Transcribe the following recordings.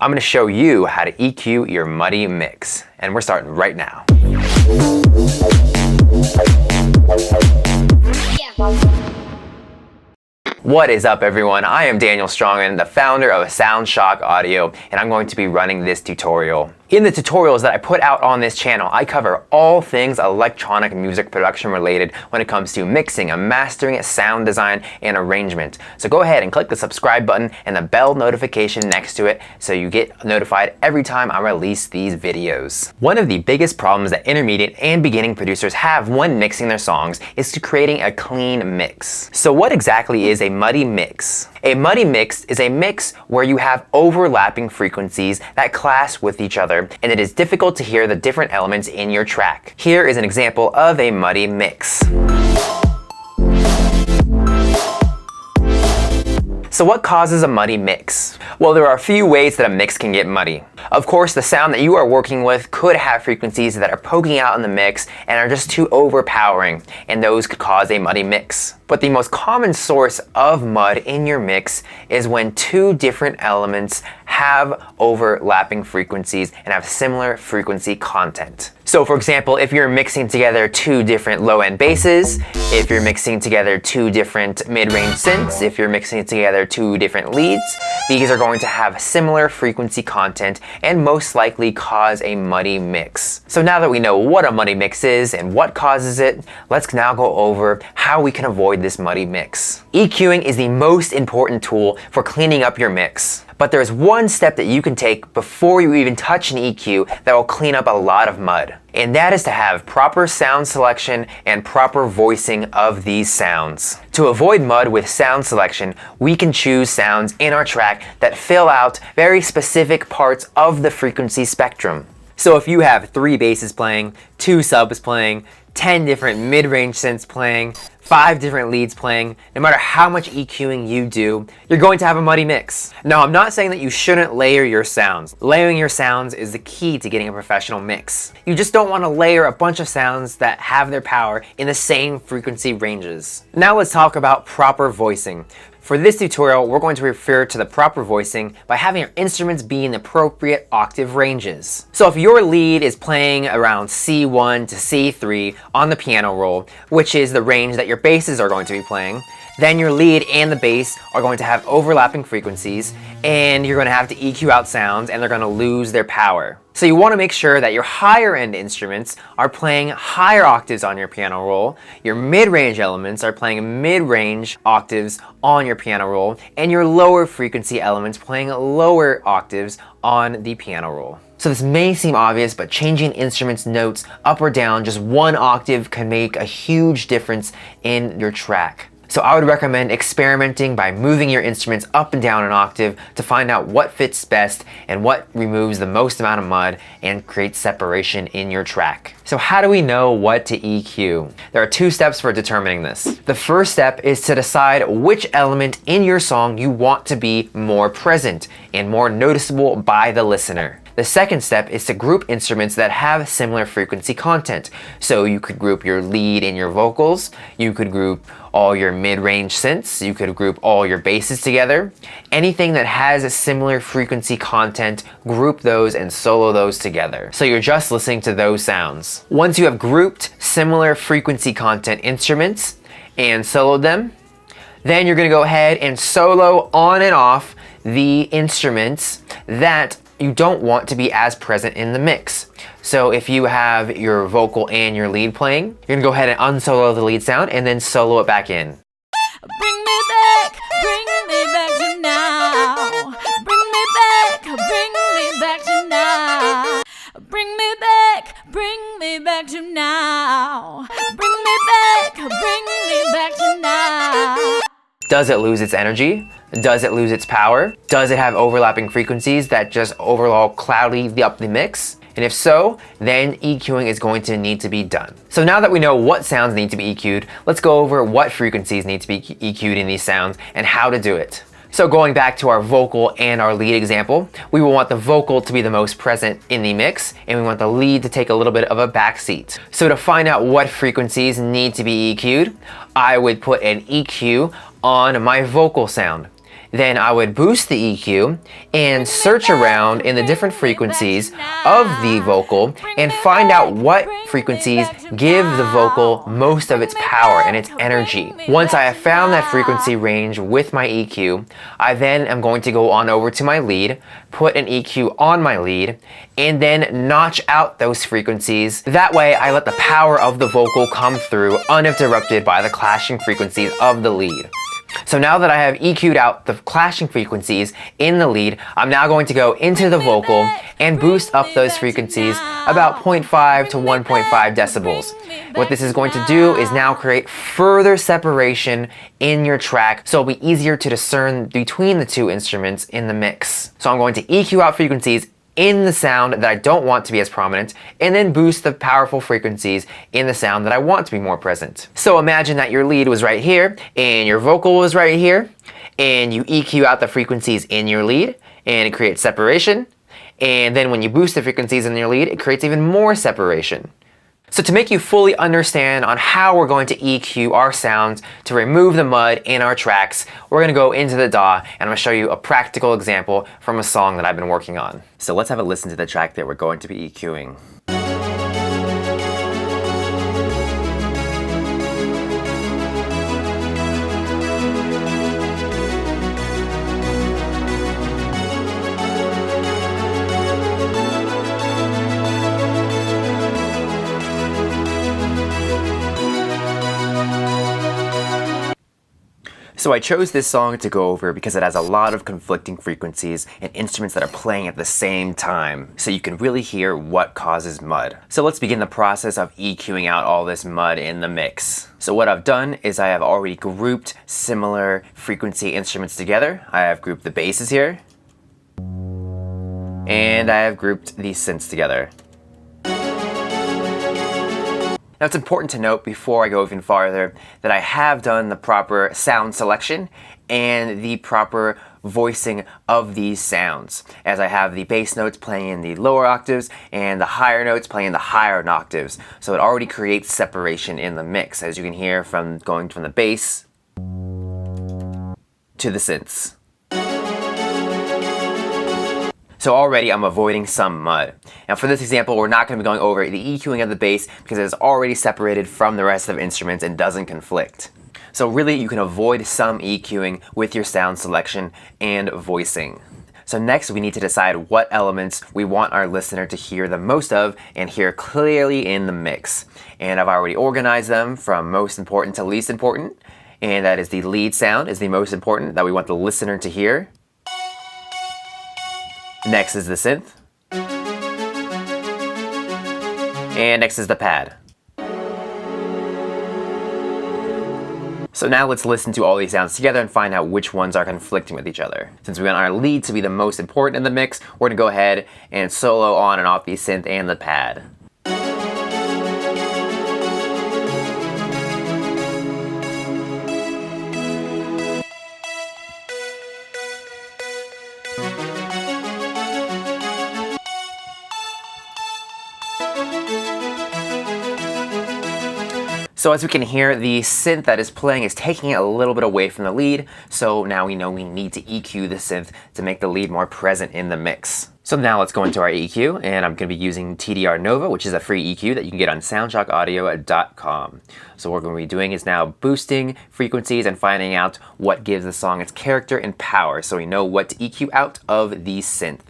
I'm going to show you how to EQ your muddy mix, and we're starting right now. What is up, everyone? I am Daniel Strongman, the founder of SOUNDSHOCK Audio, and I'm going to be running this tutorial. In the tutorials that I put out on this channel, I cover all things electronic music production related when it comes to mixing and mastering, sound design, and arrangement. So go ahead and click the subscribe button and the bell notification next to it so you get notified every time I release these videos. One of the biggest problems that intermediate and beginning producers have when mixing their songs is to creating a clean mix. So what exactly is a muddy mix? A muddy mix is a mix where you have overlapping frequencies that clash with each other, and it is difficult to hear the different elements in your track. Here is an example of a muddy mix. So what causes a muddy mix? Well, there are a few ways that a mix can get muddy. Of course, the sound that you are working with could have frequencies that are poking out in the mix and are just too overpowering, and those could cause a muddy mix. But the most common source of mud in your mix is when two different elements have overlapping frequencies and have similar frequency content. So for example, if you're mixing together two different low-end basses, if you're mixing together two different mid-range synths, if you're mixing together two different leads, these are going to have similar frequency content and most likely cause a muddy mix. So now that we know what a muddy mix is and what causes it, let's now go over how we can avoid this muddy mix. EQing is the most important tool for cleaning up your mix. But there's one step that you can take before you even touch an EQ that will clean up a lot of mud. And that is to have proper sound selection and proper voicing of these sounds. To avoid mud with sound selection, we can choose sounds in our track that fill out very specific parts of the frequency spectrum. So if you have 3 basses playing, 2 subs playing, 10 different mid-range synths playing, 5 different leads playing, no matter how much EQing you do, you're going to have a muddy mix. Now, I'm not saying that you shouldn't layer your sounds. Layering your sounds is the key to getting a professional mix. You just don't want to layer a bunch of sounds that have their power in the same frequency ranges. Now let's talk about proper voicing. For this tutorial, we're going to refer to the proper voicing by having your instruments be in the appropriate octave ranges. So if your lead is playing around C1 to C3 on the piano roll, which is the range that your basses are going to be playing, then your lead and the bass are going to have overlapping frequencies, and you're going to have to EQ out sounds and they're going to lose their power. So you want to make sure that your higher end instruments are playing higher octaves on your piano roll, your mid-range elements are playing mid-range octaves on your piano roll, and your lower frequency elements playing lower octaves on the piano roll. So this may seem obvious, but changing instruments' notes up or down just 1 octave can make a huge difference in your track. So I would recommend experimenting by moving your instruments up and down an octave to find out what fits best and what removes the most amount of mud and creates separation in your track. So how do we know what to EQ? There are 2 steps for determining this. The first step is to decide which element in your song you want to be more present and more noticeable by the listener. The second step is to group instruments that have similar frequency content. So you could group your lead and your vocals, you could group all your mid-range synths, you could group all your basses together. Anything that has a similar frequency content, group those and solo those together. So you're just listening to those sounds. Once you have grouped similar frequency content instruments and soloed them, then you're going to go ahead and solo on and off the instruments that you don't want to be as present in the mix. So if you have your vocal and your lead playing, you're gonna go ahead and unsolo the lead sound and then solo it back in. Bring me back to now. Bring me back to now. Bring me back to now. Bring me back to now. Does it lose its energy? Does it lose its power? Does it have overlapping frequencies that just overall cloudy up the mix? And if so, then EQing is going to need to be done. So now that we know what sounds need to be EQ'd, let's go over what frequencies need to be EQ'd in these sounds and how to do it. So going back to our vocal and our lead example, we will want the vocal to be the most present in the mix, and we want the lead to take a little bit of a backseat. So to find out what frequencies need to be EQ'd, I would put an EQ on my vocal sound. Then I would boost the EQ and search around in the different frequencies of the vocal and find out what frequencies give the vocal most of its power and its energy. Once I have found that frequency range with my EQ, I then am going to go on over to my lead, put an EQ on my lead, and then notch out those frequencies. That way I let the power of the vocal come through uninterrupted by the clashing frequencies of the lead. So now that I have EQ'd out the clashing frequencies in the lead, I'm now going to go into the vocal and boost up those frequencies about 0.5 to 1.5 decibels. What this is going to do is now create further separation in your track, so it'll be easier to discern between the two instruments in the mix. So I'm going to EQ out frequencies in the sound that I don't want to be as prominent, and then boost the powerful frequencies in the sound that I want to be more present. So imagine that your lead was right here, and your vocal was right here, and you EQ out the frequencies in your lead, and it creates separation, and then when you boost the frequencies in your lead, it creates even more separation. So to make you fully understand on how we're going to EQ our sounds to remove the mud in our tracks, we're going to go into the DAW and I'm going to show you a practical example from a song that I've been working on. So let's have a listen to the track that we're going to be EQing. So I chose this song to go over because it has a lot of conflicting frequencies and instruments that are playing at the same time, so you can really hear what causes mud. So let's begin the process of EQing out all this mud in the mix. So what I've done is I have already grouped similar frequency instruments together. I have grouped the basses here, and I have grouped the synths together. Now it's important to note before I go even farther that I have done the proper sound selection and the proper voicing of these sounds, as I have the bass notes playing in the lower octaves and the higher notes playing in the higher octaves. So it already creates separation in the mix, as you can hear from going from the bass to the synths. So already I'm avoiding some mud. Now for this example, we're not going to be going over the EQing of the bass because it is already separated from the rest of the instruments and doesn't conflict. So really you can avoid some EQing with your sound selection and voicing. So next we need to decide what elements we want our listener to hear the most of and hear clearly in the mix. And I've already organized them from most important to least important. And that is the lead sound is the most important that we want the listener to hear. Next is the synth. And next is the pad. So now let's listen to all these sounds together and find out which ones are conflicting with each other. Since we want our lead to be the most important in the mix, we're going to go ahead and solo on and off the synth and the pad. So as we can hear, the synth that is playing is taking it a little bit away from the lead, so now we know we need to EQ the synth to make the lead more present in the mix. So now let's go into our EQ, and I'm going to be using TDR Nova, which is a free EQ that you can get on SOUNDSHOCKaudio.com. So what we're going to be doing is now boosting frequencies and finding out what gives the song its character and power, so we know what to EQ out of the synth.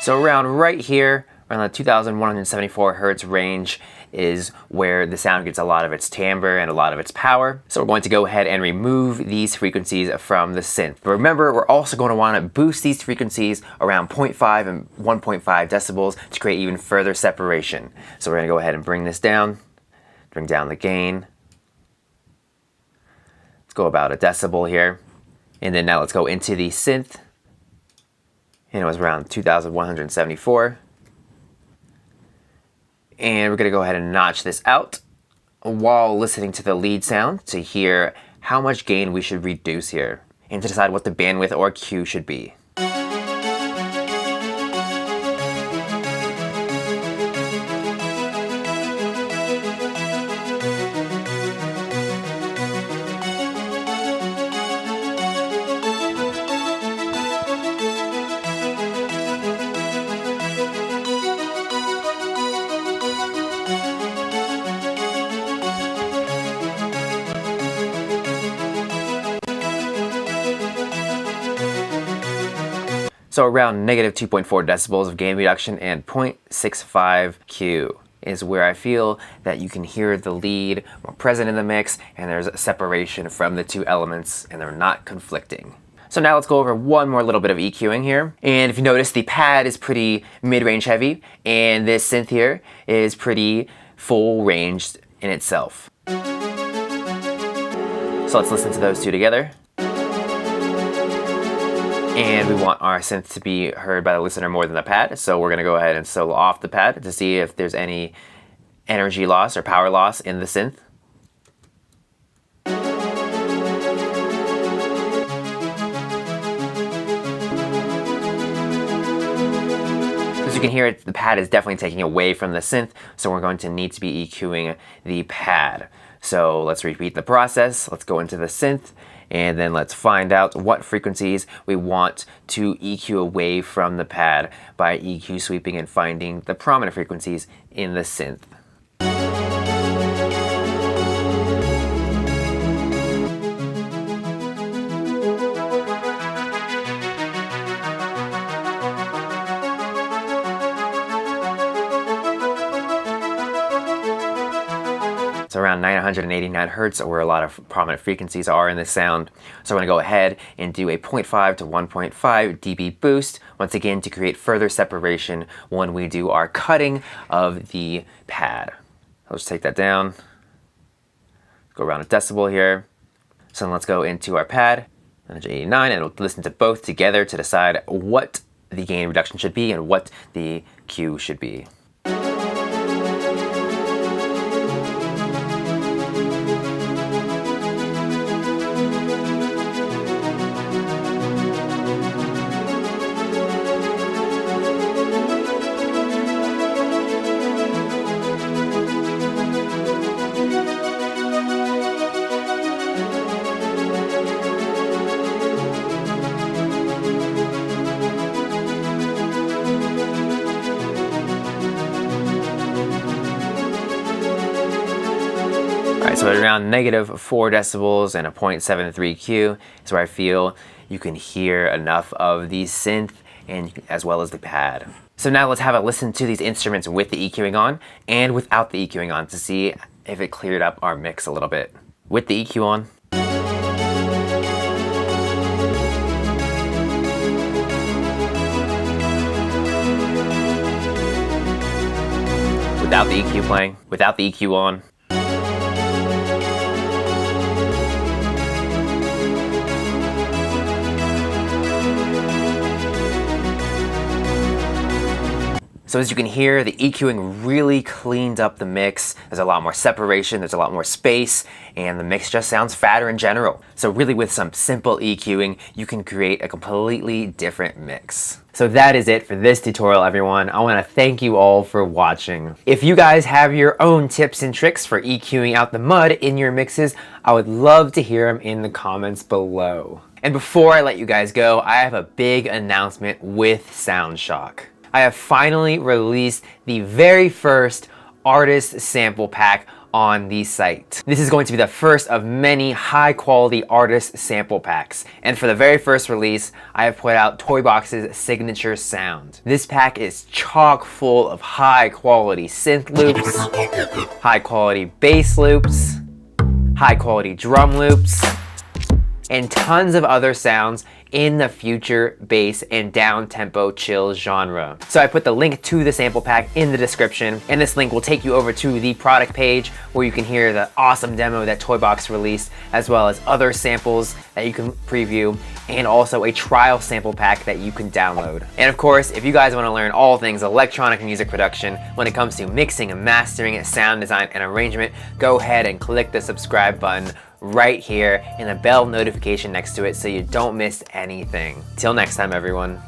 So around right here, around the 2174 hertz range is where the sound gets a lot of its timbre and a lot of its power. So we're going to go ahead and remove these frequencies from the synth. But remember, we're also going to want to boost these frequencies around 0.5 and 1.5 decibels to create even further separation. So we're going to go ahead and bring this down, bring down the gain. Let's go about a decibel here. And then now let's go into the synth. And it was around 2174. And we're going to go ahead and notch this out while listening to the lead sound to hear how much gain we should reduce here. and to decide what the bandwidth or Q should be. So around negative 2.4 decibels of gain reduction and 0.65 Q is where I feel that you can hear the lead more present in the mix, and there's a separation from the two elements and they're not conflicting. So now let's go over one more little bit of EQing here. And if you notice, the pad is pretty mid-range heavy, and this synth here is pretty full ranged in itself. So let's listen to those two together. And we want our synth to be heard by the listener more than the pad, so we're gonna go ahead and solo off the pad to see if there's any energy loss or power loss in the synth. As you can hear, the pad is definitely taking away from the synth, so we're going to need to be EQing the pad. So let's repeat the process. Let's go into the synth, and then let's find out what frequencies we want to EQ away from the pad by EQ sweeping and finding the prominent frequencies in the synth. It's around 989 hertz, where a lot of prominent frequencies are in this sound. So I'm going to go ahead and do a 0.5 to 1.5 dB boost, once again to create further separation when we do our cutting of the pad. I'll just take that down, go around a decibel here. So then let's go into our pad, 989, and we'll listen to both together to decide what the gain reduction should be and what the Q should be. Alright, so at around negative 4 decibels and a 0.73 Q is where I feel you can hear enough of the synth and as well as the pad. So now let's have a listen to these instruments with the EQing on and without the EQing on to see if it cleared up our mix a little bit. With the EQ on, without the EQ playing, without the EQ on, so as you can hear, the EQing really cleaned up the mix. There's a lot more separation, there's a lot more space, and the mix just sounds fatter in general. So really with some simple EQing, you can create a completely different mix. So that is it for this tutorial, everyone. I want to thank you all for watching. If you guys have your own tips and tricks for EQing out the mud in your mixes, I would love to hear them in the comments below. And before I let you guys go, I have a big announcement with SOUNDSHOCK. I have finally released the very first artist sample pack on the site. This is going to be the first of many high quality artist sample packs. And for the very first release, I have put out Toybox's signature sound. This pack is chock full of high quality synth loops, high quality bass loops, high quality drum loops, and tons of other sounds in the future bass and down-tempo chill genre. So I put the link to the sample pack in the description, and this link will take you over to the product page where you can hear the awesome demo that Toybox released, as well as other samples that you can preview, and also a trial sample pack that you can download. And of course, if you guys want to learn all things electronic music production when it comes to mixing and mastering, sound design, and arrangement, go ahead and click the subscribe button right here and a bell notification next to it so you don't miss anything. Till next time, everyone.